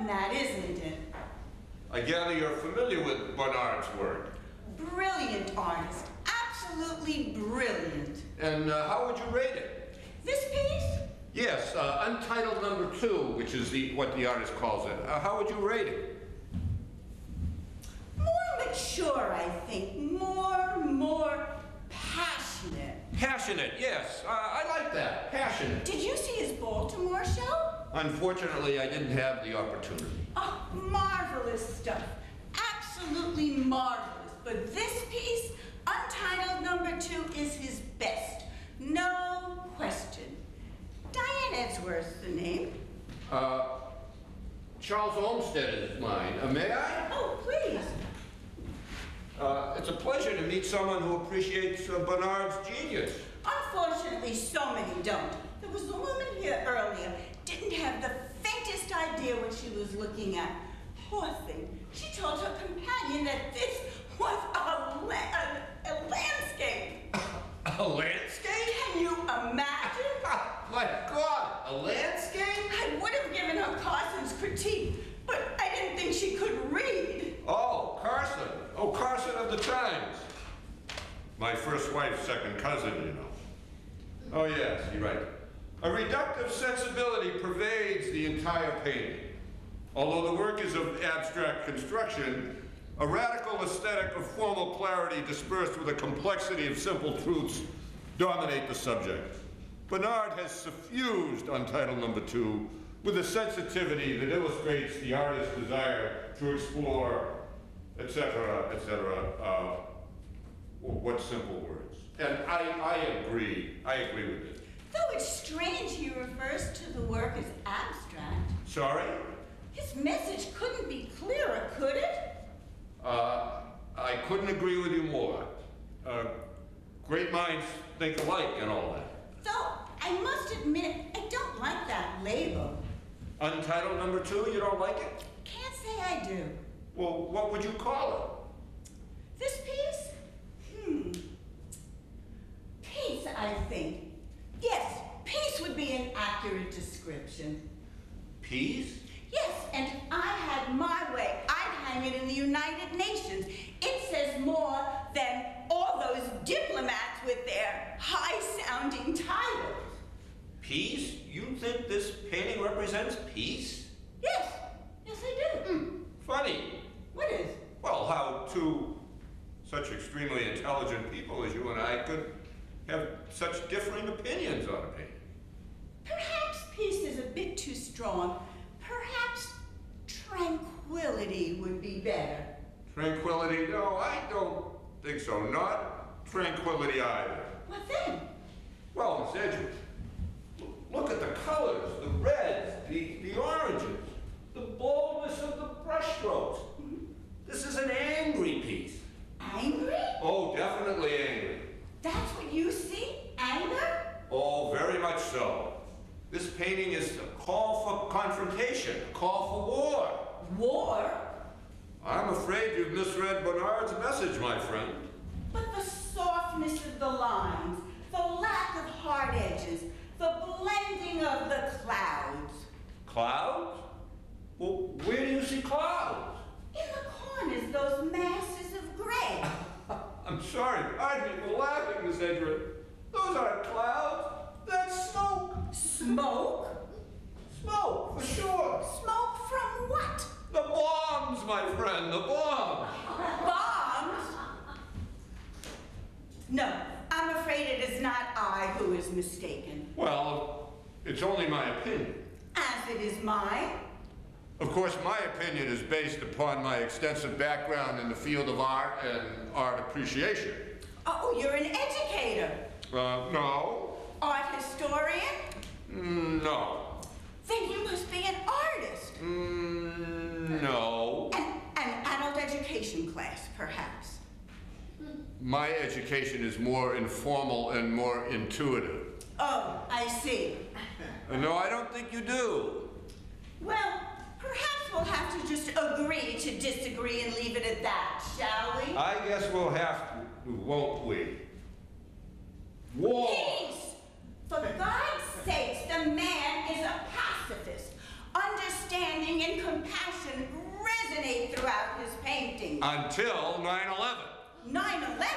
that, isn't it? I gather you're familiar with Bernard's work. Brilliant artist. Absolutely brilliant. And how would you rate it? This piece? Yes, Untitled number 2, which is what the artist calls it. How would you rate it? More mature, I think. More passionate. Passionate, yes. I like that. Passionate. Did you see his Baltimore show? Unfortunately, I didn't have the opportunity. Oh, marvelous stuff. Absolutely marvelous. But this piece, Untitled number 2, is his best. No question. Diane Edgeworth's the name. Charles Olmsted is mine. May I? Oh, please. It's a pleasure to meet someone who appreciates Bernard's genius. Unfortunately, so many don't. There was a woman here earlier, didn't have the faintest idea what she was looking at. Poor thing. She told her companion that this was a landscape. A landscape? Can you imagine? My God, a landscape? I would have given her Carson's critique, but I didn't think she could read. Oh, Carson. Oh, Carson of the Times. My first wife's second cousin, you know. Oh, yes, you're right. A reductive sensibility pervades the entire painting. Although the work is of abstract construction, a radical aesthetic of formal clarity dispersed with a complexity of simple truths dominate the subject. Bernard has suffused Untitled number 2 with a sensitivity that illustrates the artist's desire to explore, etc., etc., what simple words. And I agree with it. Though it's strange he refers to the work as abstract. Sorry? His message couldn't be clearer, could it? I couldn't agree with you more. Great minds think alike and all that. Though, I must admit, I don't like that label. Untitled number 2, you don't like it? Can't say I do. Well, what would you call This piece? Piece, I think. Yes, piece would be an accurate description. it? Peas? Yes, and if I had my way, I'd hang it in the United Nations. It says more than all those diplomats with their high-sounding titles. Peace? You think this painting represents peace? Yes, yes I do. Funny. What is? Well, how two such extremely intelligent people as you and I could have such differing opinions on a painting. Perhaps peace is a bit too strong. Perhaps tranquility would be better. Tranquility? No, I don't think so. Not tranquility either. What then? Well, Miss Edgeworth, look at the colors, the reds, the oranges, the boldness of the brushstrokes. This is an angry piece. Angry? Oh, definitely angry. That's what you see? Anger? Oh, very much so. This painting is a call for confrontation, a call for war. War? I'm afraid you've misread Bernard's message, my friend. But the softness of the lines, the lack of hard edges, the blending of the clouds. Clouds? Well, where do you see clouds? In the corners, those masses of gray. I'm sorry, I'd be laughing, Miss Edgeworth. Those aren't clouds, that's smoke. Smoke? Smoke, for sure. Smoke from what? The bombs, my friend, the bombs. Bombs? No, I'm afraid it is not I who is mistaken. Well, it's only my opinion. As it is mine. Of course, my opinion is based upon my extensive background in the field of art and art appreciation. Oh, you're an educator. No. Art historian? No. Then you must be an artist. No. An adult education class, perhaps. My education is more informal and more intuitive. Oh, I see. No, I don't think you do. Well, perhaps we'll have to just agree to disagree and leave it at that, shall we? I guess we'll have to, won't we? War! Peace! For God's sakes, the man is a pacifist. A understanding, and compassion resonate throughout his paintings. Until 9/11. 9/11?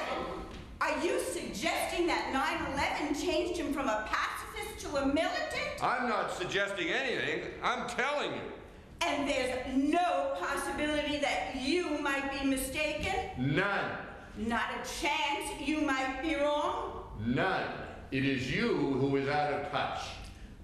Are you suggesting that 9/11 changed him from a pacifist to a militant? I'm not suggesting anything. I'm telling you. And there's no possibility that you might be mistaken? None. Not a chance you might be wrong? None. It is you who is out of touch.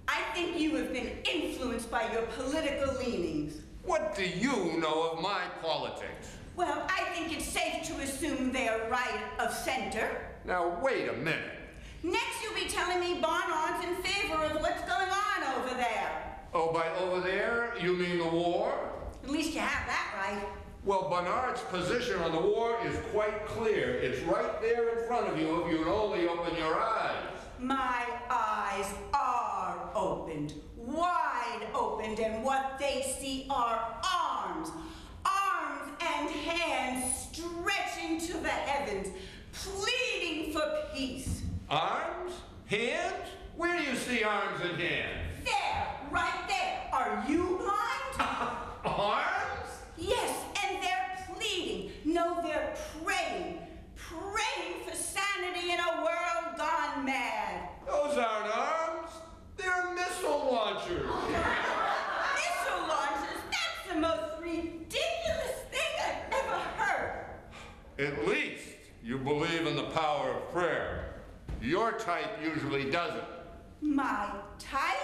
I think you have been influenced by your political leanings. What do you know of my politics? Well, I think it's safe to assume they're right of center. Now, wait a minute. Next, you'll be telling me Barnard's in favor of what's going on over there. Oh, by over there, you mean the war? At least you have that right. Well, Barnard's position on the war is quite clear. It's right there in front of you if you'd only open your eyes. My eyes are opened, wide opened, and what they see are arms. Arms and hands stretching to the heavens, pleading for peace. Arms? Hands? Where do you see arms and hands? There, right there. Are you blind? Arms? Yes, and they're pleading. No, they're praying. Praying for sanity in a world gone mad. Those aren't arms. They're missile launchers. Missile launchers? That's the most ridiculous thing I've ever heard. At least you believe in the power of prayer. Your type usually doesn't. My type?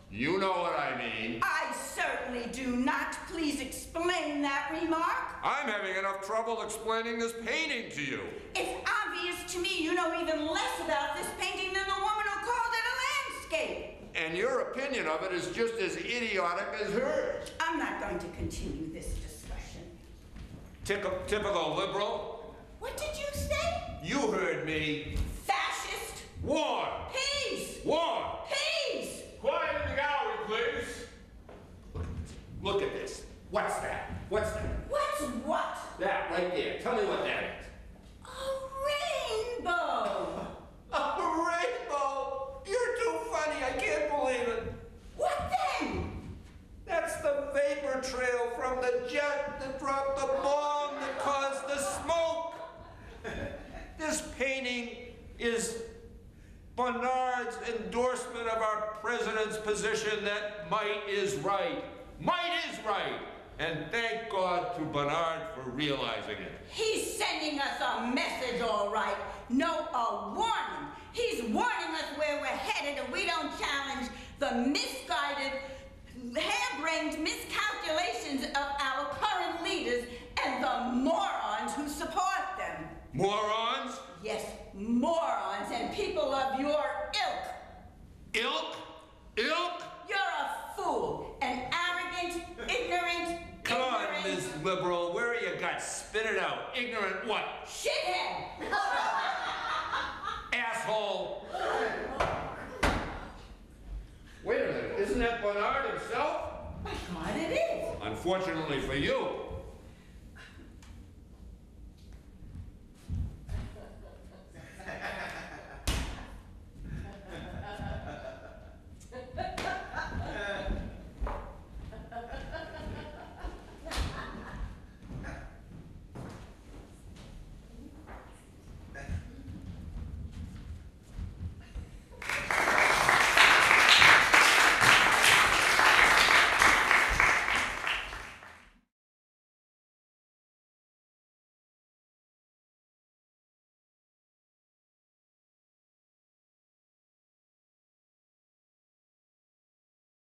You know what I mean. I certainly do not. Please explain that remark. I'm having enough trouble explaining this painting to you. It's obvious to me you know even less about this painting than the woman who called it a landscape. And your opinion of it is just as idiotic as hers. I'm not going to continue this discussion. Typical liberal. What did you say? You heard me. Fascist? War! Peace! War! Peace! Quiet in the gallery, please. Look at this. What's that? What's that? What's what? That right there. Tell me what that is. A rainbow! A rainbow! You're too funny. I can't believe it. What then? That's the vapor trail from the jet that dropped the bomb that caused the smoke. This painting is Barnard's endorsement of our president's position that might is right. Might is right. And thank God to Barnard for realizing it. He's sending us a message, all right. No, a warning. He's warning us where we're headed, and we don't challenge the misguided, harebrained miscalculations of our current leaders and the morons who support them. Morons? Yes, morons and people of your ilk. Ilk? Ilk? You're a fool, an arrogant, ignorant, Come on, Ms. Liberal. Where are your guts? Spit it out. Ignorant what? shithead. Asshole. Wait a minute. Isn't that Barnard himself? My God, it is. Unfortunately for you.